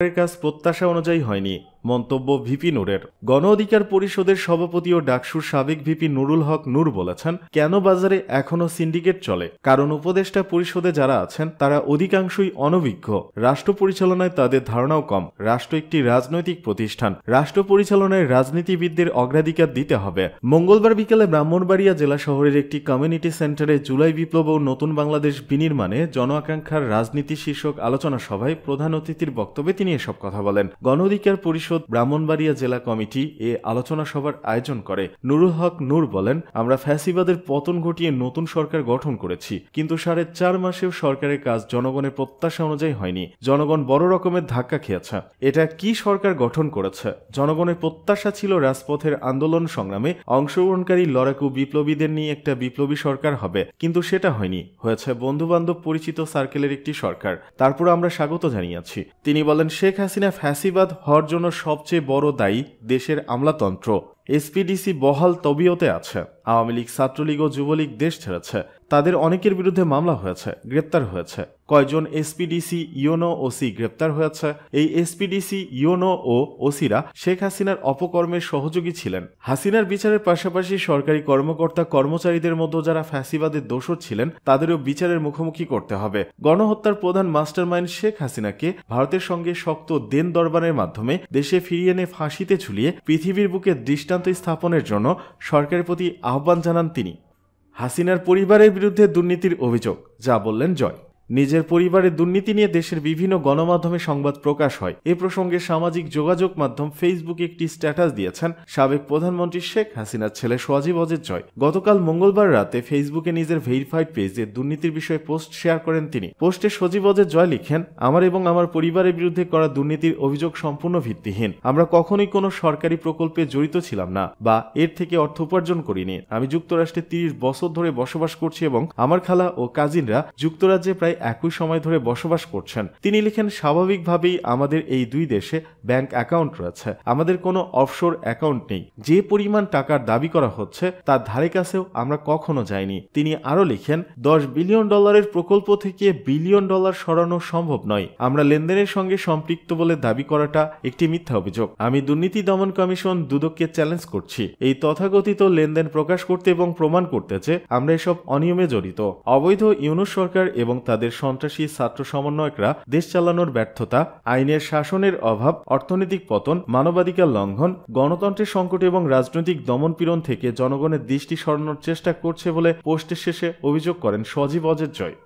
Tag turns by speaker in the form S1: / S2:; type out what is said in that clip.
S1: কাজ প্রত্যাশা অনুযায়ী হয়নি, মন্তব্য ভিপি নূরের। গণ অধিকার পরিষদের সভাপতি ও ডাকসুর সাবেক ভিপি নুরুল হক নূর বলেছেন, কেন বাজারে এখনও সিন্ডিকেট চলে? কারণ উপদেষ্টা পরিষদে যারা আছেন তারা অধিকাংশই অনভিজ্ঞ। রাষ্ট্র পরিচালনায় তাদের ধারণাও কম। রাষ্ট্র একটি রাজনৈতিক প্রতিষ্ঠান। রাষ্ট্র পরিচালনায় রাজনীতিবিদদের অগ্রাধিকার দিতে হবে। মঙ্গলবার বিকেলে ব্রাহ্মণবাড়িয়া জেলা শহরের একটি কমিউনিটি সেন্টারে জুলাই বিপ্লব ও নতুন বাংলাদেশ বিনির্মাণে জন আকাঙ্ক্ষার রাজনীতি শীর্ষক আলোচনা সভায় প্রধান অতিথির বক্তব্যে তিনি এসব কথা বলেন। গণ অধিকার পরিষদ ব্রাহ্মণবাড়িয়া জেলা কমিটি এ আলোচনা সভার আয়োজন করে। নুরুল হক নূর বলেন, আমরা ফ্যাসিবাদের পতন ঘটিয়ে নতুন সরকার গঠন করেছি, কিন্তু 4.5 মাসেও সরকারের কাজ জনগণের প্রত্যাশা অনুযায়ী হয়নি। জনগণ বড় রকমের ধাক্কা খেয়েছে। এটা কি সরকার গঠন করেছে? জনগণের প্রত্যাশা ছিল রাজপথের আন্দোলন সংগ্রামে অংশগ্রহণকারী লড়াকু বিপ্লবীদের নিয়ে একটা বিপ্লবী সরকার হবে, কিন্তু সেটা হয়নি। হয়েছে বন্ধুবান্ধব পরিচিত সার্কেলের একটি সরকার। তারপর আমরা স্বাগত জানিয়েছি। তিনি বলেন, শেখ হাসিনা ফ্যাসিবাদ হওয়ার জন্য সবচেয়ে বড় দায়ী দেশের আমলাতন্ত্র। এসপিডিসি বহাল তবিয়তে আছে। আওয়ামী লীগ, ছাত্রলীগ ও যুবলীগ দেশ ছেড়েছে। তাদের অনেকের বিরুদ্ধে মামলা হয়েছে, গ্রেপ্তার হয়েছে। কয়জন এসপিডিসি ইউনো ওসি গ্রেপ্তার হয়েছে? এই এসপিডিসি ইউনো ও ওসিরা শেখ হাসিনার অপকর্মের সহযোগী ছিলেন। হাসিনার বিচারের পাশাপাশি সরকারি কর্মকর্তা কর্মচারীদের মধ্যে যারা ফ্যাসিবাদের দোষর ছিলেন তাদেরও বিচারের মুখোমুখি করতে হবে। গণহত্যার প্রধান মাস্টারমাইন্ড শেখ হাসিনাকে ভারতের সঙ্গে শক্ত দেন দরবারের মাধ্যমে দেশে ফিরিয়ে এনে ফাঁসিতে ঝুলিয়ে পৃথিবীর বুকে দৃষ্টান্ত স্থাপনের জন্য সরকারের প্রতি আহ্বান জানান তিনি। হাসিনার পরিবারের বিরুদ্ধে দুর্নীতির অভিযোগ, যা বললেন জয়। নিজের পরিবারের দুর্নীতি নিয়ে দেশের বিভিন্ন গণমাধ্যমে সংবাদ প্রকাশ হয়। এ প্রসঙ্গে সামাজিক যোগাযোগ মাধ্যম ফেসবুকে একটি স্ট্যাটাস দিয়েছেন সাবেক প্রধানমন্ত্রী শেখ হাসিনার ছেলে সজীব অজের জয়। গতকাল মঙ্গলবার রাতে ফেসবুকে নিজের ভেরিফাইড পেজে দুর্নীতির বিষয়ে পোস্ট শেয়ার করেন তিনি। পোস্টে সজীব অজের জয় লিখেন, আমার এবং আমার পরিবারের বিরুদ্ধে করা দুর্নীতির অভিযোগ সম্পূর্ণ ভিত্তিহীন। আমরা কখনোই কোনো সরকারি প্রকল্পে জড়িত ছিলাম না বা এর থেকে অর্থ উপার্জন করিনি। আমি যুক্তরাষ্ট্রে 30 বছর ধরে বসবাস করছি এবং আমার খালা ও কাজিনরা যুক্তরাজ্যে প্রায় একই সময় ধরে বসবাস করছেন। তিনি লিখেন, স্বাভাবিকভাবেই আমাদের এই দুই দেশে ব্যাংক অ্যাকাউন্ট রয়েছে। আমাদের কোনো অফশোর অ্যাকাউন্ট নেই। যে পরিমাণ টাকার দাবি করা হচ্ছে তার ধারে কাছেও আমরা কখনো যাইনি। তিনি আরো লিখেন, $10 বিলিয়ন প্রকল্প থেকে $1 বিলিয়ন সরানো সম্ভব নয়। আমরা লেনদেনের সঙ্গে সম্পৃক্ত বলে দাবি করাটা একটি মিথ্যা অভিযোগ। আমি দুর্নীতি দমন কমিশন দুদককে চ্যালেঞ্জ করছি এই তথাকথিত লেনদেন প্রকাশ করতে এবং প্রমাণ করতে যে আমরা এসব অনিয়মে জড়িত। অবৈধ ইউনূস সরকার এবং তাদের সন্ত্রাসী ছাত্র সমন্বয়করা দেশ চালানোর ব্যর্থতা, আইনের শাসনের অভাব, অর্থনৈতিক পতন, মানবাধিকার লঙ্ঘন, গণতন্ত্রের সংকট এবং রাজনৈতিক দমনপীড়ন থেকে জনগণের দৃষ্টি সরানোর চেষ্টা করছে বলে পোস্টের শেষে অভিযোগ করেন সজীব অজের জয়।